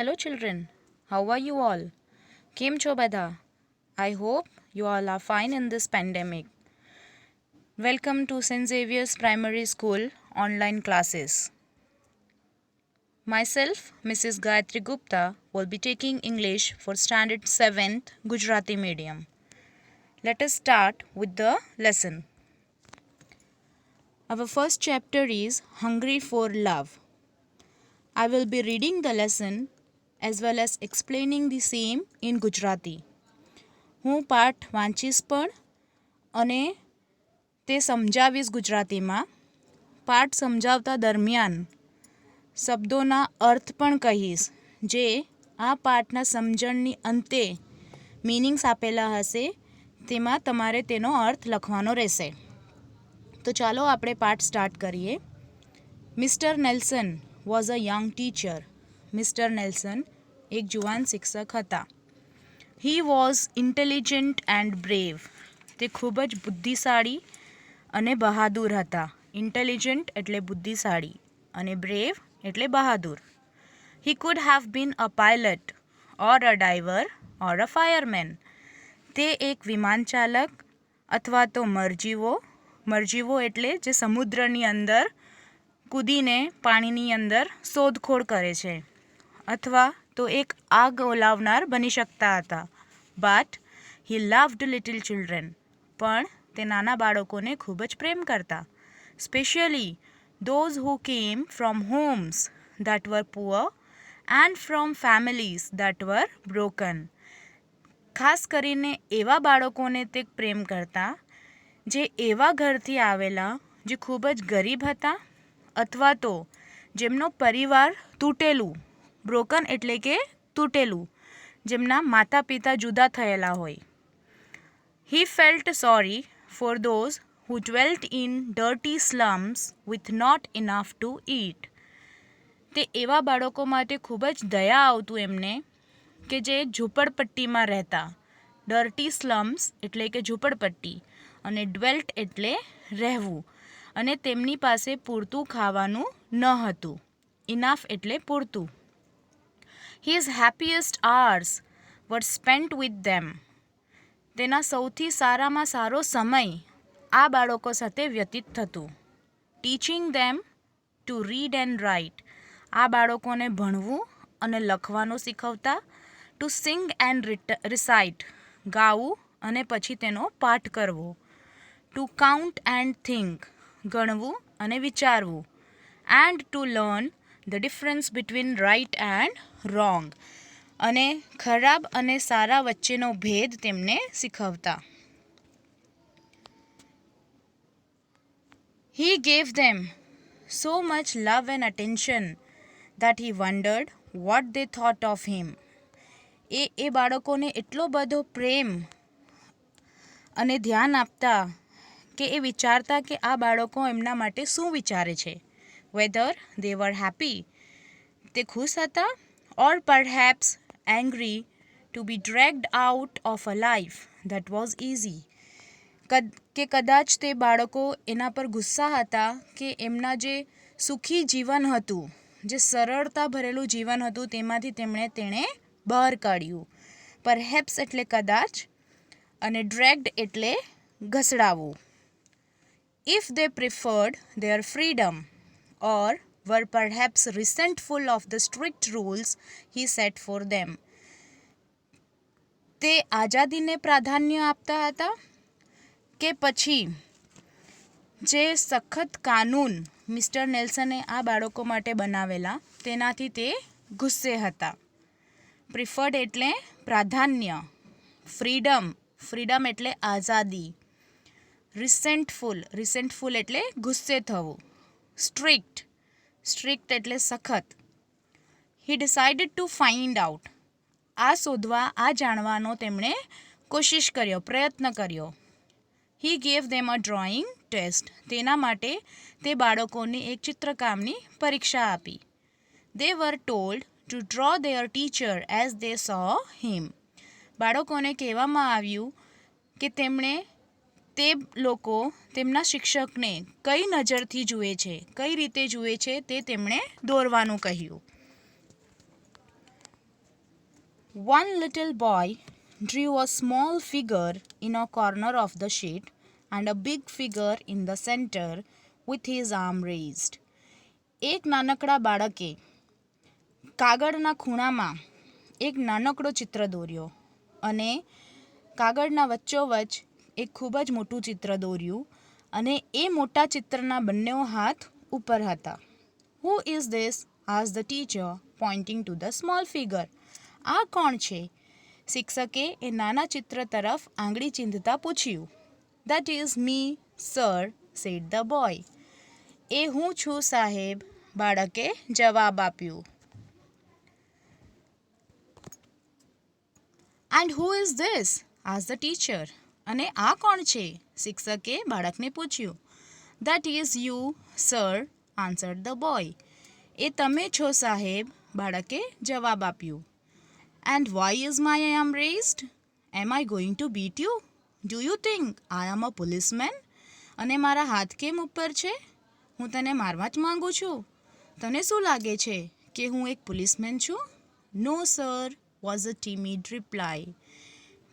Hello children, how are you all? કેમ છો બધા? I hope you all are fine in this pandemic. Welcome to St. Xavier's Primary School online classes. Myself, Mrs. Gayatri Gupta, will be taking English for Standard 7th Gujarati medium. Let us start with the lesson. Our first chapter is Hungry for Love. I will be reading the lesson as well as explaining the same in Gujarati. હું પાઠ વાંચીશ પણ અને તે સમજાવીશ ગુજરાતીમાં. પાઠ સમજાવતા દરમિયાન શબ્દોના અર્થ પણ કહીશ જે આ પાઠના સમજણની અંતે મીનિંગ્સ આપેલા હશે તેમાં તમારે તેનો અર્થ લખવાનો રહેશે. તો ચાલો આપણે પાઠ સ્ટાર્ટ કરીએ. Mister Nelson was a young teacher. Mister Nelson એક જુવાન શિક્ષક હતા. He was intelligent and brave. તે ખૂબ જ બુદ્ધિશાળી અને બહાદુર હતા. ઇન્ટેલિજન્ટ એટલે બુદ્ધિશાળી અને બ્રેવ એટલે બહાદુર. He could have been a pilot or a diver or a fireman. તે એક વિમાન ચાલક અથવા તો મરજીવો એટલે જે સમુદ્રની અંદર કૂદીને પાણીની અંદર શોધખોળ કરે છે અથવા તો એક આગ ઓલાવનાર બની શકતા હતા. But he loved little children. પણ તે નાના બાળકોને ખૂબ જ પ્રેમ કરતા. Specially those who came from homes that were poor and from families that were broken. ખાસ કરીને એવા બાળકોને તે પ્રેમ કરતા જે એવા ઘરથી આવેલા જે ખૂબ જ ગરીબ હતા અથવા તો જેમનો પરિવાર તૂટેલું, બ્રોકન એટલે કે તૂટેલું, જેમના માતા પિતા જુદા થયેલા હોય. He felt sorry for those who dwelt in dirty slums with not enough to eat. તે એવા બાળકો માટે ખૂબ જ દયા આવતું એમને કે જે ઝૂંપડપટ્ટીમાં રહેતા. ડર્ટી સ્લમ્સ એટલે કે ઝૂંપડપટ્ટી અને ડ્વેલ્ટ એટલે રહેવું અને તેમની પાસે પૂરતું ખાવાનું ન હતું. ઇનાફ એટલે પૂરતું. His happiest hours were spent with them. તેના સૌથી સારામાં સારો સમય આ બાળકો સાથે વ્યતીત થતું. Teaching them to read and write. આ બાળકોને ભણવું અને લખવાનું શીખવતા. To sing and recite. ગાવું અને પછી તેનો પાઠ કરવો. To count and think. ગણવું અને વિચારવું. And to learn the difference between right and wrong. અને ખરાબ અને સારા વચ્ચેનો ભેદ તેમને શીખવતા. He gave them so much love and attention that he wondered what they thought of him. એ બાળકોને એટલો બધો પ્રેમ અને ધ્યાન આપતા કે એ વિચારતા કે આ બાળકો એમના માટે શું વિચારે છે. Whether they were happy. તે ખુશ હતા or perhaps angry to be dragged out of a life that was easy. કે કદાચ તે બાળકો એના પર ગુસ્સા હતા કે એમના જે સુખી જીવન હતું, જે સરળતા ભરેલું જીવન હતું તેમાંથી તેણે બહાર કાઢ્યું. પરહેપ્સ એટલે કદાચ અને ડ્રેગ્ડ એટલે ઘસડાવવું. If they preferred their freedom or were perhaps resentful of the strict rules he set for them. તે આઝાદીને પ્રાધાન્ય આપતા હતા કે પછી જે સખત કાનૂન મિસ્ટર નેલ્સને આ બાળકો માટે બનાવેલા તેનાથી તે ગુસ્સે હતા. પ્રિફર્ડ એટલે પ્રાધાન્ય. ફ્રીડમ એટલે આઝાદી. રિસેન્ટફુલ એટલે ગુસ્સે થવું. સ્ટ્રિક્ટ એટલે સખત. He decided to find out. આ શોધવા, આ જાણવાનો તેમણે કોશિશ કર્યો, પ્રયત્ન કર્યો. He gave them a drawing test. તેના માટે તે બાળકોને એક ચિત્રકામની પરીક્ષા આપી. They were told to draw their teacher as they saw him. બાળકોને કહેવામાં આવ્યું કે તેમણે તે લોકો તેમના શિક્ષકને કઈ નજરથી જુએ છે, કઈ રીતે જુએ છે તે તેમણે દોરવાનું કહ્યું. One little boy drew a small figure in a corner of the sheet and a big figure in the center with his arm raised. એક નાનકડા બાળકે કાગળના ખૂણામાં એક નાનકડો ચિત્ર દોર્યો અને કાગળના વચ્ચોવચ્ચ એક ખૂબ જ મોટું ચિત્ર દોર્યું અને એ મોટા ચિત્રના બંને હાથ ઉપર હતા. Who is this? asked the teacher, pointing to the small figure. આ કોણ છે? શિક્ષકે એ નાના ચિત્ર તરફ આંગળી ચીંધતા પૂછ્યું. That is me, sir, said the boy. એ હું છું સાહેબ, બાળકે જવાબ આપ્યો. And who is this? asked the teacher. અને આ કોણ છે? શિક્ષકે બાળકને પૂછ્યું. That is you, sir, answered the boy. એ તમે છો સાહેબ, બાળકે જવાબ આપ્યો. And why is my arm raised? Am I going to beat you? Do you think I am a policeman? અને મારા હાથ કેમ ઉપર છે? હું તને મારવા જ માંગુ છું. તને શું લાગે છે કે હું એક પોલીસમેન છું? No sir, was a timid reply.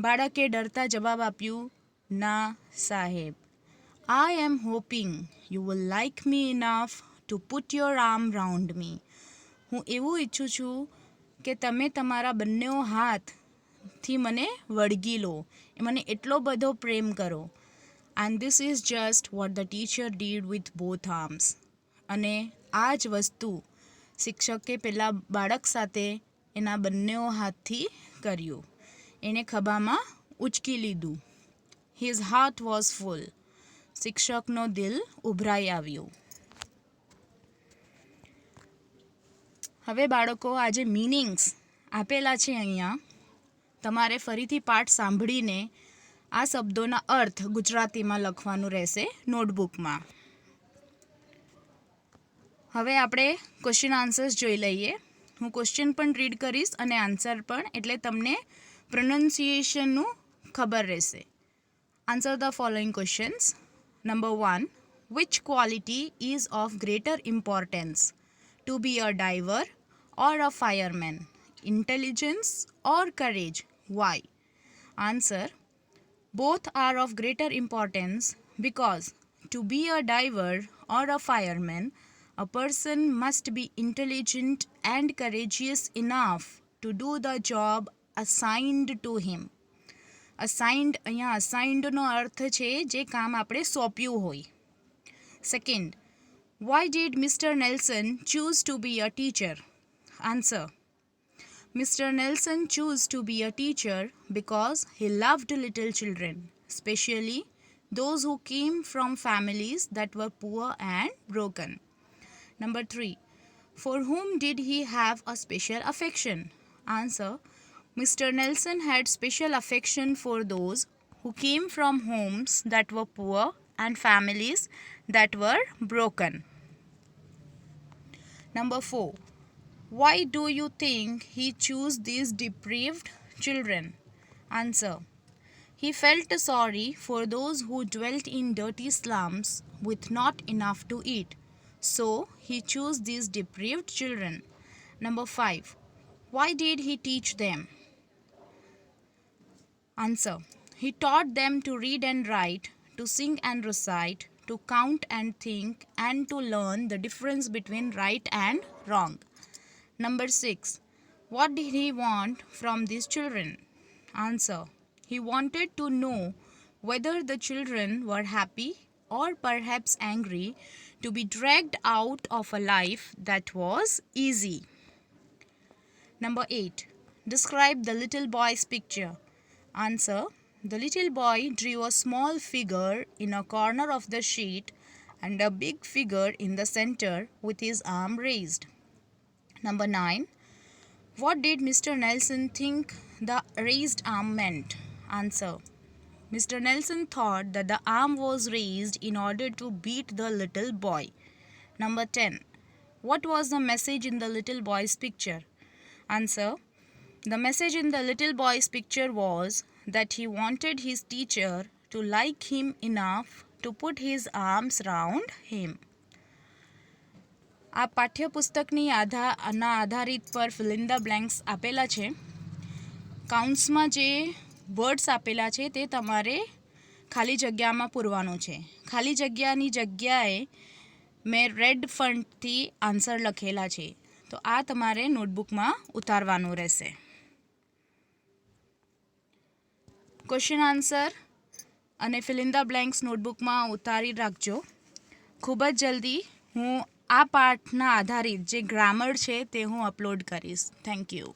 બાળકે ડરતા જવાબ આપ્યું, ના સાહેબ. I am hoping you will like me enough to put your arm round me. હું એવું ઈચ્છું છું કે તમે તમારા બંને હાથથી મને વળગી લો, મને એટલો બધો પ્રેમ કરો. And this is just what the teacher did with both arms. અને આ જ વસ્તુ શિક્ષકે પેલા બાળક સાથે એના બંને હાથથી કર્યું. એને ખભામાં ઉચકી લીધું. His heart was full. શિક્ષકનો દિલ ઉભરાઈ આવ્યો. હવે બાળકો આ જે મીનિંગ્સ આપેલા છે અહીંયા તમારે ફરીથી પાઠ સાંભળીને આ શબ્દોના અર્થ ગુજરાતીમાં લખવાનું રહેશે નોટબુકમાં. હવે આપણે ક્વેશ્ચન આન્સર્સ જોઈ લઈએ. હું ક્વેશ્ચન પણ રીડ કરીશ અને આન્સર પણ, એટલે તમને પ્રોનન્સિએશનનું ખબર રહેશે. Answer the following questions. Number 1. Which quality is of greater importance? To be a diver or a fireman? Intelligence or courage? Why? Answer. Both are of greater importance because to be a diver or a fireman, a person must be intelligent and courageous enough to do the job assigned to him. Assigned, અહીંયા અસાઇન્ડનો અર્થ છે જે કામ આપણે સોંપ્યું હોય. Second, why did Mr. Nelson choose to be a teacher? Answer. Mr. Nelson chose to be a teacher because he loved little children, especially those who came from families that were poor and broken. Number 3, for whom did he have a special affection? Answer. Mr. Nelson had special affection for those who came from homes that were poor and families that were broken. Number 4. Why do you think he chose these deprived children? Answer. He felt sorry for those who dwelt in dirty slums with not enough to eat. So he chose these deprived children. Number 5. Why did he teach them? Answer. He taught them to read and write, to sing and recite, to count and think, and to learn the difference between right and wrong. Number 6. What did he want from these children? Answer. He wanted to know whether the children were happy or perhaps angry to be dragged out of a life that was easy. Number 8. Describe the little boy's picture. Answer. The little boy drew a small figure in a corner of the sheet and a big figure in the center with his arm raised. Number 9. What did Mr. Nelson think the raised arm meant? Answer. Mr. Nelson thought that the arm was raised in order to beat the little boy. Number 10. What was the message in the little boy's picture? Answer. The message in the little boy's picture was that he wanted his teacher to like him enough to put his arms round him. આ પાઠ્યપુસ્તકની આધારિત પર fill in the blanks આપેલા છે. કાઉન્ટ્સમાં જે words આપેલા છે તે તમારે ખાલી જગ્યામાં પૂરવાનું છે. ખાલી જગ્યાની જગ્યાએ મેં રેડ ફોન્ટથી આન્સર લખેલા છે, તો આ તમારે નોટબુકમાં ઉતારવાનું રહેશે. ક્વેશ્ચન આન્સર અને ફિલ ઇન ધ બ્લેન્ક્સ નોટબુકમાં ઉતારી રાખજો. ખૂબ જ જલ્દી હું આ પાઠના આધારિત જે ગ્રામર છે તે હું અપલોડ કરીશ. Thank you.